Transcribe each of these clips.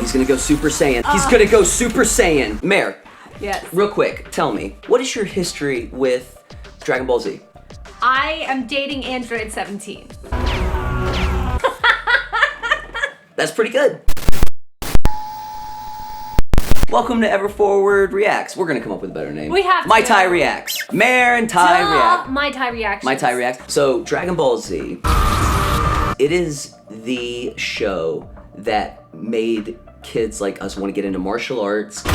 He's gonna go Super Saiyan. He's gonna go Super Saiyan. Mair. Yes. Real quick, tell me, what is your history with Dragon Ball Z? I am dating Android 17. That's pretty good. Welcome to Ever Forward Reacts. We're gonna come up with a better name. We have to. My Tai Reacts. Mair and Tai React. My Tai Reactions. My Tai Reacts. So, Dragon Ball Z, it is the show that made kids like us want to get into martial arts,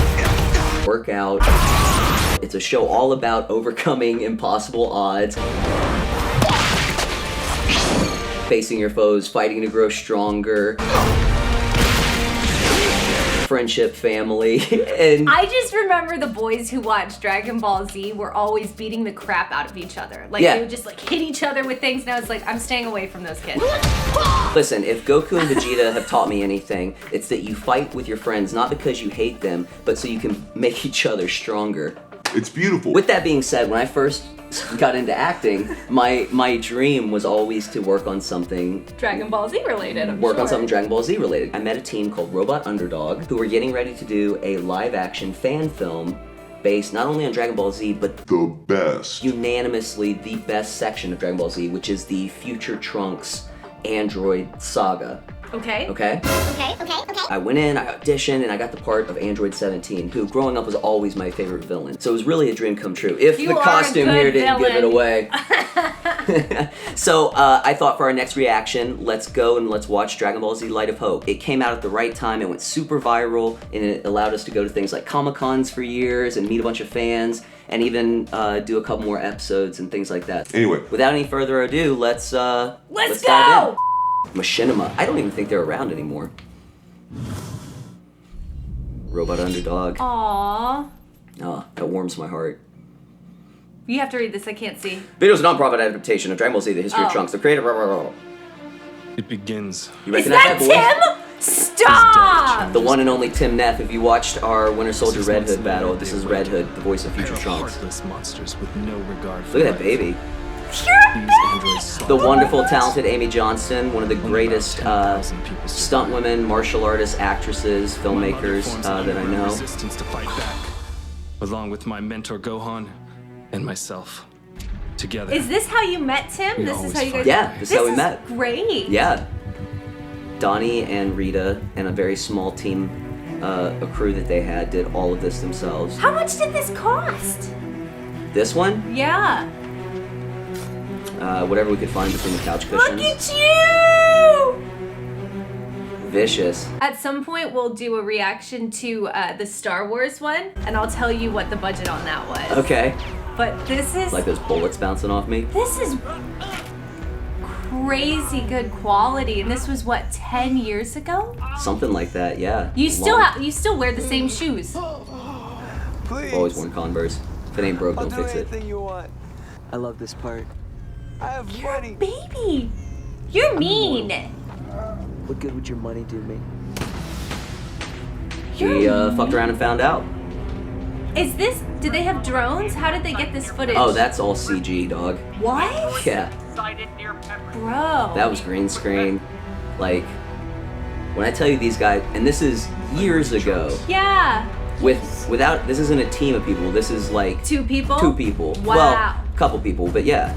work out. It's a show all about overcoming impossible odds, facing your foes, fighting to grow stronger, friendship, family, and I just remember the boys who watched Dragon Ball Z were always beating the crap out of each other. Like they would just like hit each other with things, and I was like, I'm staying away from those kids. Listen, if Goku and Vegeta have taught me anything, it's that you fight with your friends not because you hate them, but so you can make each other stronger. It's beautiful. With that being said, when I first got into acting, my dream was always to work on something Dragon Ball Z related, I'm on sure. something Dragon Ball Z related. I met a team called Robot Underdog who were getting ready to do a live action fan film based not only on Dragon Ball Z, but the best. unanimously the best section of Dragon Ball Z, which is the Future Trunks Android saga. Okay. Okay? Okay. I went in, I auditioned, and I got the part of Android 17, who growing up was always my favorite villain. So it was really a dream come true. If You the are a costume good here didn't give it villain. away. So I thought for our next reaction, let's go and let's watch Dragon Ball Z Light of Hope. It came out at the right time, it went super viral, and it allowed us to go to things like Comic-Cons for years and meet a bunch of fans, and even do a couple more episodes and things like that. Anyway. Without any further ado, let's Let's dive go! in. Machinima. I don't even think they're around anymore. Robot Underdog. Aww. Oh, that warms my heart. You have to read this, I can't see. Video's a non-profit adaptation of Dragon Ball Z, The History of Trunks. The creator, blah, blah, blah. It begins. You Is recognize that voice? Tim? Stop! The one and only Tim Neff. If you watched our Winter Soldier 6 Red months Hood battle, later, this they is were Red Hood, the voice of Future Trunks. Heartless monsters with no regard for Look at life. that baby. These androids saw The wonderful, talented Amy Johnston, one of the greatest 10,000 people stunt women, martial artists, actresses, filmmakers that I know. Resistance to fight back, along with my mentor Gohan and myself. Together. Is this how you met Tim? We This is always how you guys fight. Yeah, this is how we met. Great. Yeah. Donnie and Rita and a very small team, a crew that they had, did all of this themselves. How much did this cost? This one, Yeah. whatever we could find between the couch Look cushions. at you! Vicious. At some point, we'll do a reaction to the Star Wars one, and I'll tell you what the budget on that was. Okay. But this is Like those bullets bouncing off me. this is crazy good quality, and this was what 10 years ago. Something like that, yeah. You still Long- you still wear the same shoes. Please. Always worn Converse. If it ain't broke, I'll don't do fix it. anything you want. I love this part. I have money. Baby, you're mean. What good would your money do me? We fucked around and found out. Is this? Did they have drones? How did they get this footage? Oh, that's all CG, dog. what? Yeah. Bro. That was green screen. Like, when I tell you these guys, and this is years ago, Yeah. without, this isn't a team of people, this is like Two people. two people. Wow. Well, a couple people, but yeah.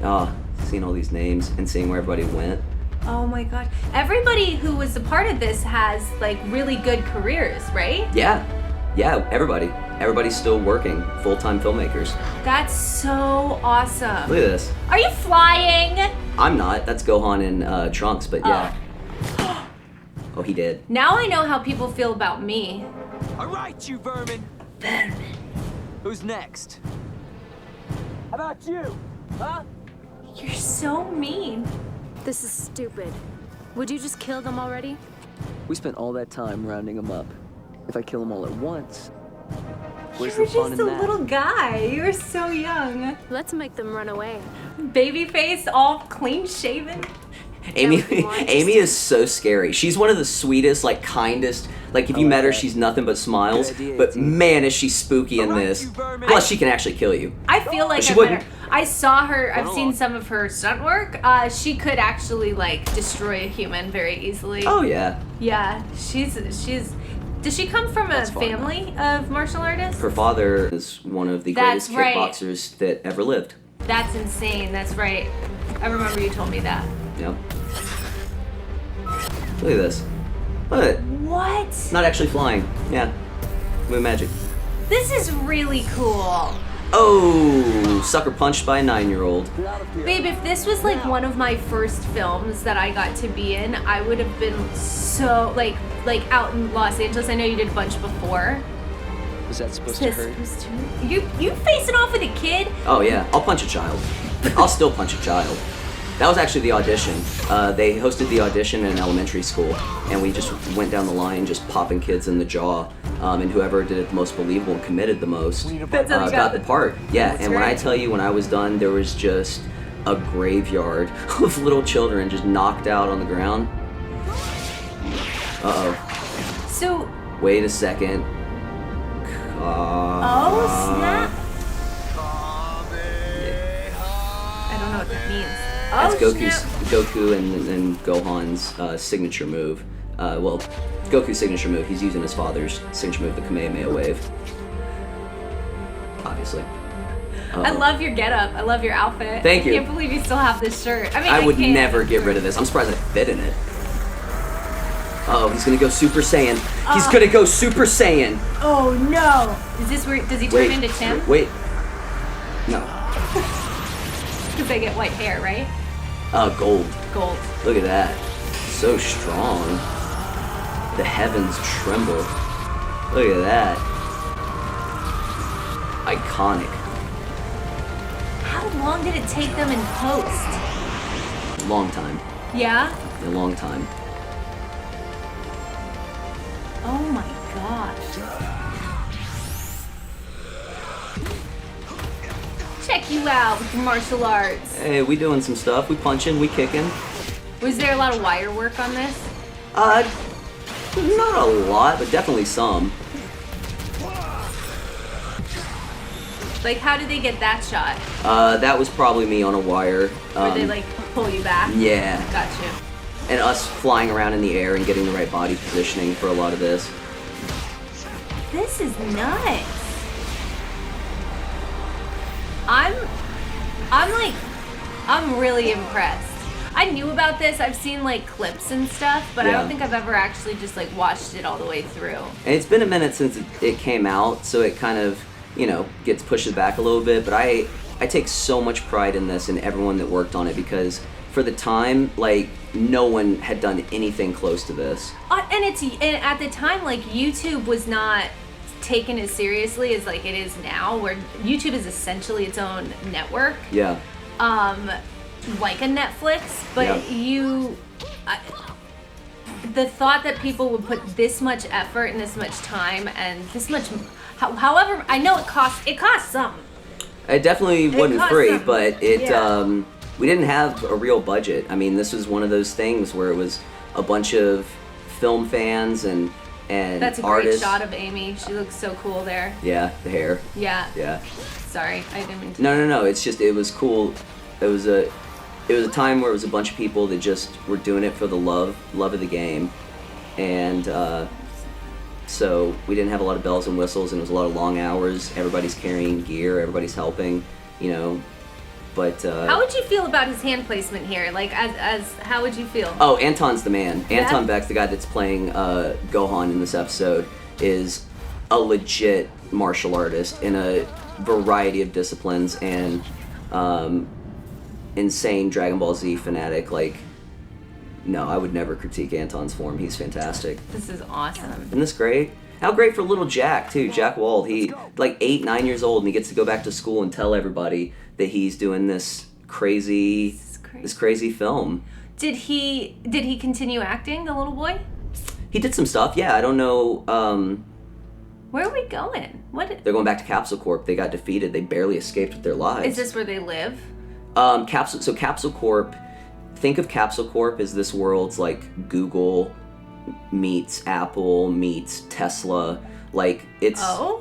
Oh, seeing all these names and seeing where everybody went. Oh my god. Everybody who was a part of this has like really good careers, right? Yeah, yeah, everybody. Everybody's still working, full-time filmmakers. That's so awesome. Look at this. Are you flying? I'm not, that's Gohan in Trunks, but yeah. Oh, he did. Now I know how people feel about me. All right, you vermin. Who's next? How about you? Huh? You're so mean. This is stupid. Would you just kill them already? We spent all that time rounding them up. If I kill them all at once, where's You're the fun just in a that? little guy. You're so young. Let's make them run away. Baby face, all clean shaven. Amy, would be more Amy is so scary. She's one of the sweetest, like kindest. Like if you I met like her, that. she's nothing but smiles. Good idea, But team. man, is she spooky in Alright, this. you vermin. Plus, she can actually kill you. I feel like She I met wouldn't. her. I saw her. I've seen some of her stunt work. She could actually like destroy a human very easily. Oh yeah. Yeah, she's. Does she come from a family of martial artists? Her father is one of the greatest kickboxers that ever lived. That's insane. That's right. I remember you told me that. Yep. Look at this. What? What? Not actually flying. Yeah. Moon magic. This is really cool. Oh, sucker punched by a 9-year-old. Babe, if this was like one of my first films that I got to be in, I would have been so like out in Los Angeles. I know you did a bunch before. Was that supposed to hurt? You facing off with a kid? Oh yeah, I'll punch a child. I'll still punch a child. That was actually the audition. They hosted the audition in an elementary school, and we just went down the line just popping kids in the jaw, and whoever did it the most believable and committed the most got the part. Yeah, and when I tell you, when I was done, there was just a graveyard of little children just knocked out on the ground. Uh-oh. So... Wait a second. Oh, snap. I don't know what that means. That's Oh, Goku and Gohan's signature move. Well, Goku's signature move. He's using his father's signature move, the Kamehameha wave. Obviously. I love your getup. I love your outfit. Thank you. I can't believe you still have this shirt. I mean, I would can't. never get rid of this. I'm surprised I fit in it. Oh, he's gonna go Super Saiyan. He's gonna go Super Saiyan. Oh no! Is this where does he turn into Tim? Wait. No. Because they get white hair, right? Gold. Gold. Look at that. So strong. The heavens tremble. Look at that. Iconic. How long did it take them in post? Long time. Yeah? A long time. Oh my gosh. Check you out with your martial arts. Hey, we doing some stuff. We punching, we kicking. Was there a lot of wire work on this? Not a lot, but definitely some. Like, how did they get that shot? That was probably me on a wire. Where they, like, pull you back? Yeah. Gotcha. And us flying around in the air and getting the right body positioning for a lot of this. This is nuts. I'm really impressed. I knew about this. I've seen like clips and stuff, but I don't think I've ever actually just like watched it all the way through. And it's been a minute since it came out, so it kind of, you know, gets pushed back a little bit, but I take so much pride in this and everyone that worked on it, because for the time, like, no one had done anything close to this. And at the time, like, YouTube was not taken as seriously as like it is now, where YouTube is essentially its own network. Yeah. Like a Netflix, but the thought that people would put this much effort and this much time and this much, however, I know it costs something. It definitely wasn't free, something. but we didn't have a real budget. I mean, this was one of those things where it was a bunch of film fans and That's a artists. great shot of Amy. She looks so cool there. Yeah, the hair. Yeah. Yeah. Sorry, I didn't mean to. No. It's just, it was cool. It was a time where it was a bunch of people that just were doing it for the love of the game, and so we didn't have a lot of bells and whistles, and it was a lot of long hours. Everybody's carrying gear, everybody's helping, you know. But how would you feel about his hand placement here? Like, as how would you feel? Oh, Anton's the man. Yeah? Anton Beck's the guy that's playing Gohan in this episode, is a legit martial artist in a variety of disciplines, and insane Dragon Ball Z fanatic. Like, no, I would never critique Anton's form. He's fantastic. This is awesome. Isn't this great? How great for little Jack, too. Jack Wald. He, like, 8, 9 years old, and he gets to go back to school and tell everybody that he's doing this crazy film. Did he continue acting, the little boy? He did some stuff, yeah. I don't know. Where are we going? They're going back to Capsule Corp. They got defeated. They barely escaped with their lives. Is this where they live? Capsule Corp, think of Capsule Corp as this world's like Google, meets Apple meets Tesla. Like,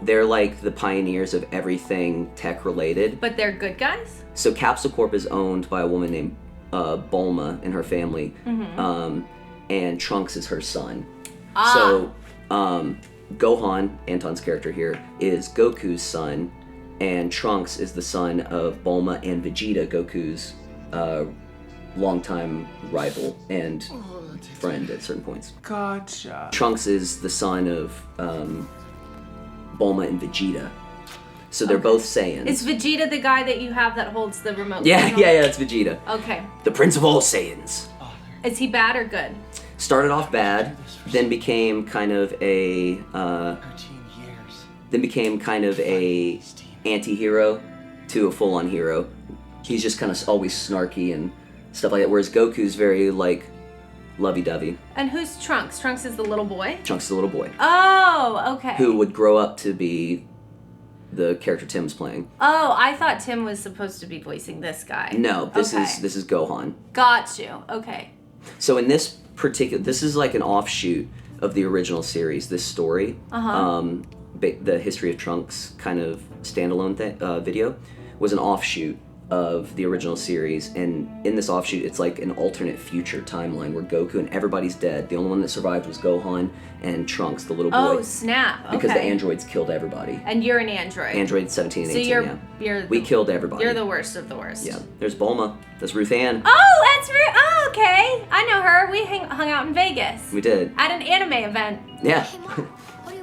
they're like the pioneers of everything tech related. But they're good guys? So Capsule Corp is owned by a woman named Bulma and her family. And Trunks is her son. So Gohan, Anton's character here, is Goku's son, and Trunks is the son of Bulma and Vegeta, Goku's longtime rival and friend at certain points. Gotcha. Trunks is the son of Bulma and Vegeta. So they're both Saiyans. Is Vegeta the guy that you have that holds the remote? Yeah, control? yeah, it's Vegeta. Okay. The Prince of all Saiyans. Is he bad or good? Started off bad, then became kind of a anti-hero to a full-on hero. He's just kind of always snarky and stuff like that, whereas Goku's very like lovey-dovey. And who's Trunks? Trunks is the little boy? Trunks is the little boy. Oh, okay. Who would grow up to be the character Tim's playing. Oh, I thought Tim was supposed to be voicing this guy. No, this is Gohan. Got you. Okay. So in this this is like an offshoot of the original series, this story. The History of Trunks kind of standalone video was an offshoot of the original series, and in this offshoot it's like an alternate future timeline where Goku and everybody's dead. The only one that survived was Gohan and Trunks, the little boy. Oh, snap. Okay. Because the androids killed everybody. And you're an android. Android 17 and 18, we killed everybody. You're the worst of the worst. Yeah. There's Bulma. That's Ruth Ann. Oh, that's Ruth. Oh, okay. I know her. We hung out in Vegas. We did. At an anime event. Yeah. Oh,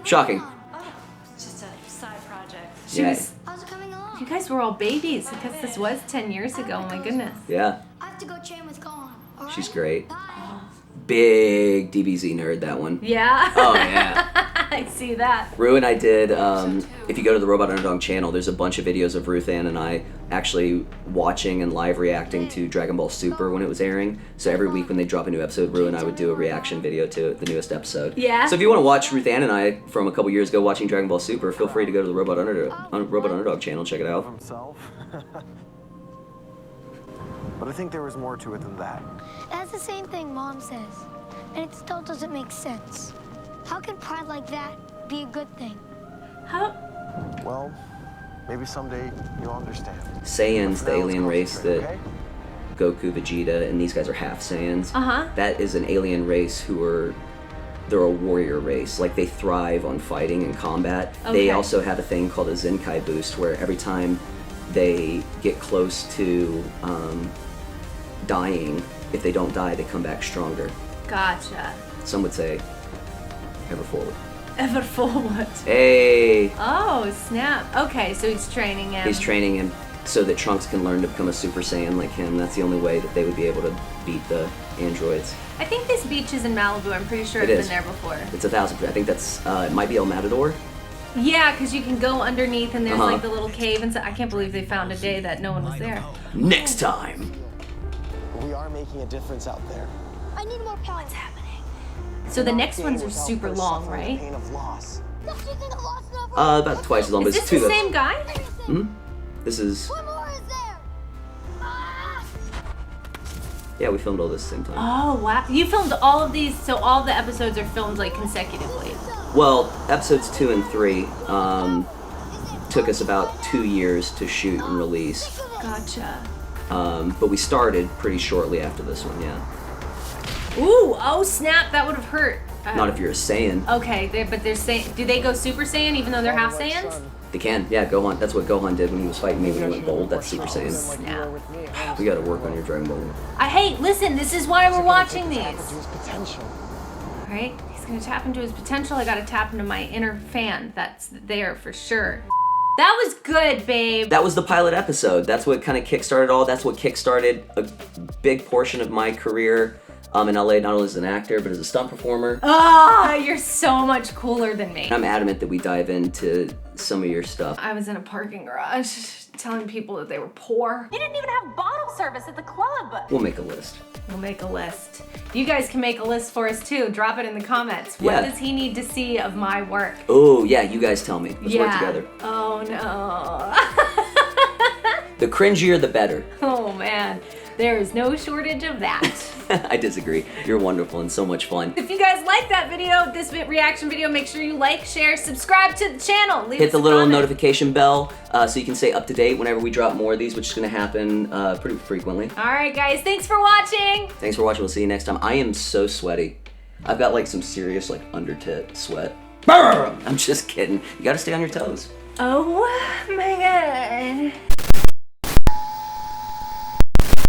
Shocking. just a side project. How's it coming along? You guys were all babies because this was 10 years ago. Oh my goodness. Yeah. I have to go train with Gohan. Alright? She's great. Bye. Big DBZ nerd, that one. Yeah. Oh, yeah. I see that. Rue and I did, if you go to the Robot Underdog channel, there's a bunch of videos of Ruth Ann and I actually watching and live reacting to Dragon Ball Super when it was airing. So every week when they drop a new episode, Rue and I would do a reaction video to the newest episode. Yeah. So if you want to watch Ruth Ann and I from a couple years ago watching Dragon Ball Super, feel free to go to the Robot Underdog channel, check it out. Himself. But I think there was more to it than that. That's the same thing Mom says. And it still doesn't make sense. How can pride like that be a good thing? How? Well, maybe someday you'll understand. Saiyans, the Now let's alien race concentrate, that okay? Goku, Vegeta, and these guys are half Saiyans. Uh-huh. That is an alien race they're a warrior race. Like, they thrive on fighting and combat. Okay. They also have a thing called a Zenkai boost, where every time they get close to dying, if they don't die, they come back stronger. Gotcha. Some would say, ever forward. Ever forward. Hey! Oh, snap. Okay, so he's training him. He's training him so that Trunks can learn to become a Super Saiyan like him. That's the only way that they would be able to beat the androids. I think this beach is in Malibu. I'm pretty sure It I've is. been there before. It's 1,000. I think that's, it might be El Matador. Yeah, because you can go underneath and there's Uh-huh. like the little cave and stuff. I can't believe they found a day that no one was there. Next time! We are making a difference out there. I need more power. What's happening? So the next ones are super long, right? Pain of loss. Don't you think I lost enough? About twice as long, but Is it's this two. the same guy? Hmm? This is... What more is there? Ah! Yeah, we filmed all this at the same time. Oh, wow. You filmed all of these, so all the episodes are filmed like consecutively. Well, episodes 2 and 3 took us about 2 years to shoot and release. Gotcha. But we started pretty shortly after this one, yeah. Ooh, oh snap, that would have hurt. Not if you're a Saiyan. Okay, but they're saying, do they go Super Saiyan even though they're half Saiyans? They can, yeah, Gohan. That's what Gohan did when he was fighting me when he went gold. That's Super Saiyan. Snap. We gotta work on your Dragon Ball. Listen, this is why we're watching these. To his potential. Alright, he's gonna tap into his potential. I gotta tap into my inner fan. That's there for sure. That was good, babe. That was the pilot episode. That's what kind of kickstarted all. That's what kickstarted a big portion of my career in LA, not only as an actor, but as a stunt performer. Ah, you're so much cooler than me. I'm adamant that we dive into some of your stuff. I was in a parking garage telling people that they were poor. You didn't even have bottle service at the club. We'll make a list. We'll make a list. You guys can make a list for us too. Drop it in the comments. What Yeah. does he need to see of my work? Oh, yeah, you guys tell me. Let's work together. Oh no. The cringier, the better. Oh man. There is no shortage of that. I disagree. You're wonderful and so much fun. If you guys like that video, this reaction video, make sure you like, share, subscribe to the channel. Leave Hit us the a little comment. notification bell so you can stay up to date whenever we drop more of these, which is going to happen pretty frequently. All right, guys, thanks for watching. Thanks for watching. We'll see you next time. I am so sweaty. I've got like some serious like under tit sweat. I'm just kidding. You got to stay on your toes. Oh my God.